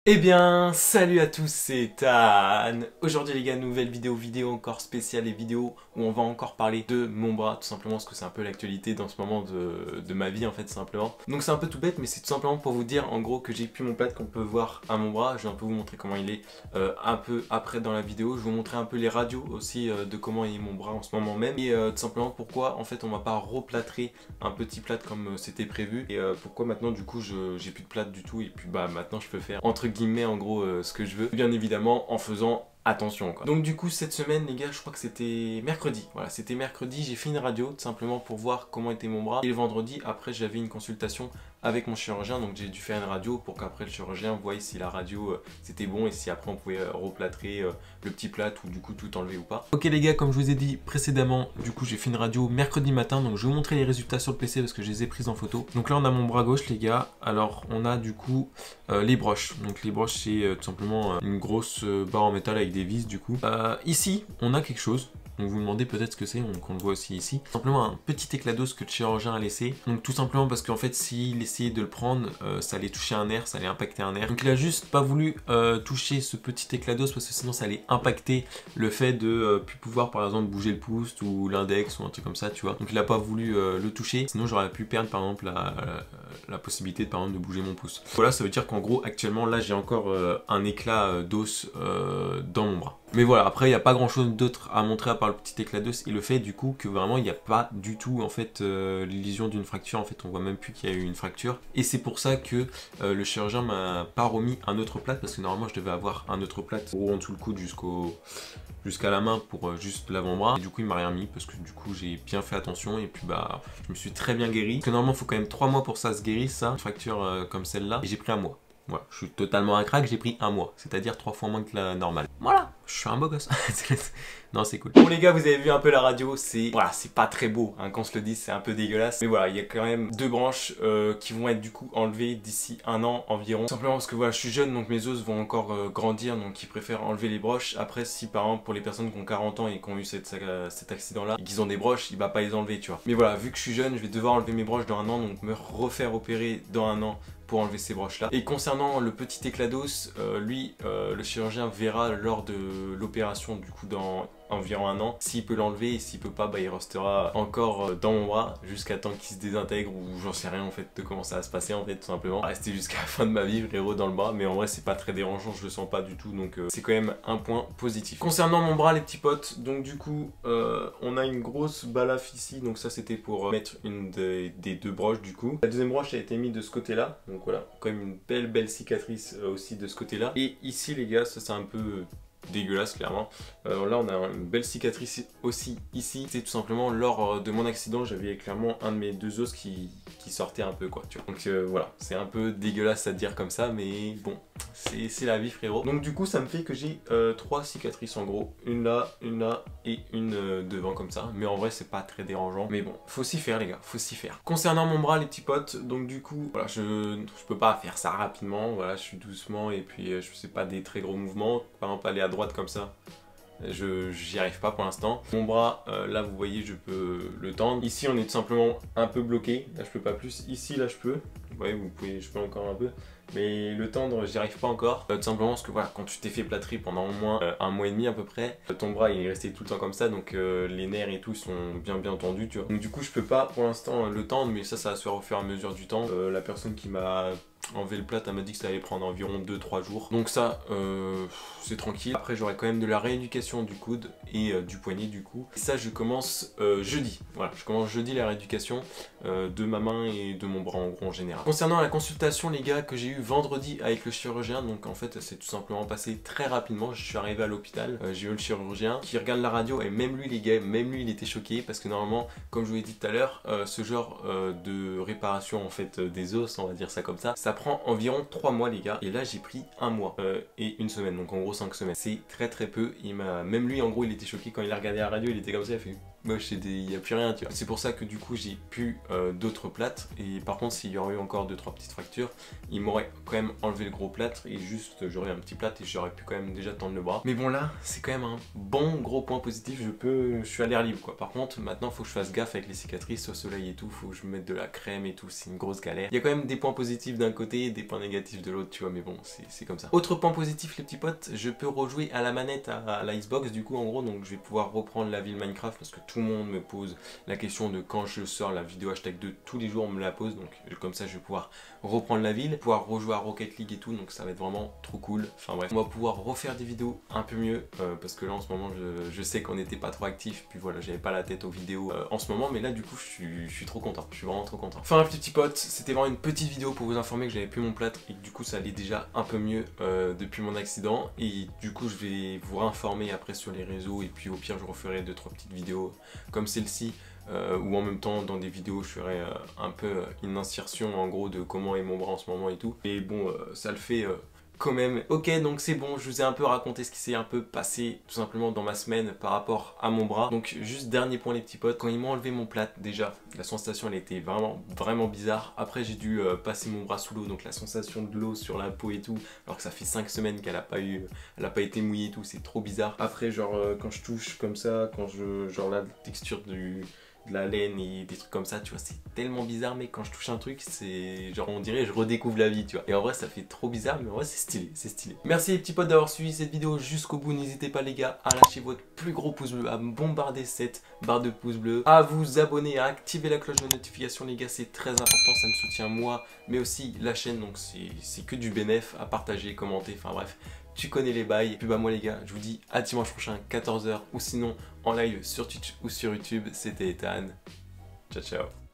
Eh bien, salut à tous, c'est Tan. Aujourd'hui les gars, nouvelle vidéo encore spéciale et vidéo où on va encore parler de mon bras, tout simplement parce que c'est un peu l'actualité dans ce moment de ma vie en fait, simplement. Donc c'est un peu tout bête, mais c'est tout simplement pour vous dire en gros que j'ai plus mon plat qu'on peut voir à mon bras. Je vais un peu vous montrer comment il est un peu après dans la vidéo. Je vais vous montrer un peu les radios aussi de comment est mon bras en ce moment même. Et tout simplement pourquoi en fait on va pas replâtrer un petit plat comme c'était prévu. Et pourquoi maintenant du coup j'ai plus de plat du tout et puis bah maintenant je peux faire entre guillemets en gros ce que je veux, bien évidemment en faisant attention quoi. Donc du coup cette semaine les gars, je crois que c'était mercredi, voilà c'était mercredi, j'ai fait une radio tout simplement pour voir comment était mon bras, et le vendredi après j'avais une consultation avec mon chirurgien, donc j'ai dû faire une radio pour qu'après le chirurgien voie si la radio c'était bon et si après on pouvait replâtrer le petit plâtre ou du coup tout enlever ou pas. Ok les gars, comme je vous ai dit précédemment, du coup j'ai fait une radio mercredi matin, donc je vais vous montrer les résultats sur le PC parce que je les ai prises en photo. Donc là on a mon bras gauche les gars, alors on a du coup les broches, donc les broches c'est tout simplement une grosse barre en métal avec des vis du coup. Ici on a quelque chose. Donc vous vous demandez peut-être ce que c'est, donc on le voit aussi ici. Simplement un petit éclat d'os que le chirurgien a laissé. Donc tout simplement parce qu'en fait s'il essayait de le prendre, ça allait toucher un nerf, ça allait impacter un nerf. Donc il a juste pas voulu toucher ce petit éclat d'os parce que sinon ça allait impacter le fait de plus pouvoir par exemple bouger le pouce ou l'index ou un truc comme ça, tu vois. Donc il a pas voulu le toucher, sinon j'aurais pu perdre par exemple la possibilité par exemple de bouger mon pouce. Voilà, ça veut dire qu'en gros actuellement là j'ai encore un éclat d'os dans mon bras. Mais voilà, après il n'y a pas grand chose d'autre à montrer à part le petit éclat d'os et le fait du coup que vraiment il n'y a pas du tout en fait l'illusion d'une fracture, en fait on voit même plus qu'il y a eu une fracture. Et c'est pour ça que le chirurgien m'a pas remis un autre plâtre, parce que normalement je devais avoir un autre plâtre en dessous le coude jusqu'à la main pour juste l'avant-bras. Et du coup il m'a rien mis parce que du coup j'ai bien fait attention et puis bah je me suis très bien guéri. Parce que normalement il faut quand même 3 mois pour ça se guérisse, ça, une fracture comme celle-là, et j'ai pris un mois. Voilà, je suis totalement un crack, j'ai pris un mois, c'est-à-dire 3 fois moins que la normale. Voilà, je suis un beau gosse. Non, c'est cool. Bon les gars, vous avez vu un peu la radio, c'est voilà, c'est pas très beau, hein, qu'on se le dise, c'est un peu dégueulasse. Mais voilà, il y a quand même deux branches qui vont être du coup enlevées d'ici un an environ. Simplement parce que voilà, je suis jeune, donc mes os vont encore grandir, donc ils préfèrent enlever les broches. Après, si par exemple pour les personnes qui ont 40 ans et qui ont eu cet accident-là, et qu'ils ont des broches, il va pas les enlever, tu vois. Mais voilà, vu que je suis jeune, je vais devoir enlever mes broches dans un an, donc me refaire opérer dans un an pour enlever ces broches là. Et concernant le petit éclat d'os, lui, le chirurgien verra lors de l'opération du coup dans environ un an s'il peut l'enlever, et s'il peut pas, bah il restera encore dans mon bras jusqu'à temps qu'il se désintègre, ou j'en sais rien en fait de comment ça va se passer en fait, tout simplement. Rester jusqu'à la fin de ma vie frérot dans le bras, mais en vrai c'est pas très dérangeant, je le sens pas du tout, donc c'est quand même un point positif. Concernant mon bras les petits potes, donc du coup on a une grosse balafre ici, donc ça c'était pour mettre une des deux broches du coup. La deuxième broche a été mise de ce côté là, donc voilà, quand même une belle cicatrice aussi de ce côté là. Et ici les gars, ça c'est un peu dégueulasse clairement. Là on a une belle cicatrice aussi ici. C'est tout simplement lors de mon accident, j'avais clairement un de mes deux os qui sortait un peu quoi, tu vois. Donc voilà, c'est un peu dégueulasse à dire comme ça, mais bon, c'est la vie frérot. Donc du coup ça me fait que j'ai 3 cicatrices en gros, une là et une devant comme ça. Mais en vrai c'est pas très dérangeant, mais bon, faut s'y faire les gars, faut s'y faire. Concernant mon bras les petits potes, donc du coup voilà, je peux pas faire ça rapidement, voilà, je suis doucement et puis je sais pas des très gros mouvements, par exemple aller à droite comme ça. J'y arrive pas pour l'instant. Mon bras, là vous voyez, je peux le tendre. Ici on est tout simplement un peu bloqué, là je peux pas plus. Ici là je peux, vous voyez, je peux encore un peu. Mais le tendre, j'y arrive pas encore. Tout simplement parce que voilà, quand tu t'es fait plâtrer pendant au moins un mois et demi à peu près, ton bras il est resté tout le temps comme ça, donc les nerfs et tout sont bien tendus, tu vois. Donc du coup je peux pas pour l'instant le tendre, mais ça va se faire au fur et à mesure du temps. La personne qui m'a enlevé le plâtre, elle m'a dit que ça allait prendre environ 2-3 jours. Donc ça, c'est tranquille. Après j'aurai quand même de la rééducation du coude et du poignet du coup. Et ça je commence jeudi. Voilà, je commence jeudi la rééducation de ma main et de mon bras en gros en général. Concernant la consultation les gars que j'ai eu vendredi avec le chirurgien, donc en fait c'est tout simplement passé très rapidement. Je suis arrivé à l'hôpital, j'ai eu le chirurgien qui regarde la radio et même lui les gars, même lui il était choqué parce que normalement, comme je vous l'ai dit tout à l'heure, ce genre de réparation en fait des os, on va dire ça comme ça prend environ 3 mois les gars, et là j'ai pris 1 mois et 1 semaine, donc en gros 5 semaines. C'est très peu. Même lui en gros il était choqué quand il a regardé la radio, il était comme ça, il a fait moche, il n'y a plus rien, tu vois. C'est pour ça que du coup j'ai plus d'autres plâtres, et par contre s'il y aurait eu encore 2-3 petites fractures, il m'aurait quand même enlevé le gros plâtre et juste j'aurais un petit plâtre et j'aurais pu quand même déjà tendre le bras. Mais bon là c'est quand même un bon gros point positif, je suis à l'air libre quoi. Par contre maintenant faut que je fasse gaffe avec les cicatrices au soleil et tout, faut que je me mette de la crème et tout, c'est une grosse galère. Il y a quand même des points positifs d'un côté et des points négatifs de l'autre, tu vois, mais bon c'est comme ça. Autre point positif les petits potes, je peux rejouer à la manette à la Xbox du coup en gros, donc je vais pouvoir reprendre la ville Minecraft parce que tout le monde me pose la question de quand je sors la vidéo #2 tous les jours on me la pose, donc comme ça je vais pouvoir reprendre la ville, pouvoir rejouer à Rocket League et tout, donc ça va être vraiment trop cool. Enfin bref, on va pouvoir refaire des vidéos un peu mieux parce que là en ce moment je sais qu'on n'était pas trop actifs, puis voilà j'avais pas la tête aux vidéos en ce moment, mais là du coup je suis trop content, je suis vraiment trop content. Enfin petit pote, c'était vraiment une petite vidéo pour vous informer que j'avais plus mon plâtre et que du coup ça allait déjà un peu mieux depuis mon accident, et du coup je vais vous réinformer après sur les réseaux, et puis au pire je referai 2-3 petites vidéos comme celle-ci. Ou en même temps dans des vidéos je ferai un peu une insertion en gros de comment est mon bras en ce moment et tout. Et bon ça le fait quand même. Ok, donc c'est bon, je vous ai un peu raconté ce qui s'est un peu passé tout simplement dans ma semaine par rapport à mon bras. Donc juste dernier point les petits potes, quand ils m'ont enlevé mon plâtre, déjà la sensation elle était vraiment bizarre. Après j'ai dû passer mon bras sous l'eau, donc la sensation de l'eau sur la peau et tout, alors que ça fait 5 semaines qu'elle a pas été mouillée et tout, c'est trop bizarre. Après genre quand je touche comme ça, quand genre la texture de la laine et des trucs comme ça, tu vois, c'est tellement bizarre, mais quand je touche un truc, c'est genre on dirait je redécouvre la vie, tu vois. Et en vrai ça fait trop bizarre, mais en vrai c'est stylé, c'est stylé. Merci les petits potes d'avoir suivi cette vidéo jusqu'au bout. N'hésitez pas les gars à lâcher votre plus gros pouce bleu, à me bombarder cette barre de pouce bleu, à vous abonner, à activer la cloche de notification les gars, c'est très important, ça me soutient moi, mais aussi la chaîne, donc c'est que du bénéf, à partager, commenter, enfin bref. Tu connais les bails. Et puis bah moi les gars, je vous dis à dimanche prochain 14 h, ou sinon en live sur Twitch ou sur YouTube. C'était Ethan. Ciao ciao.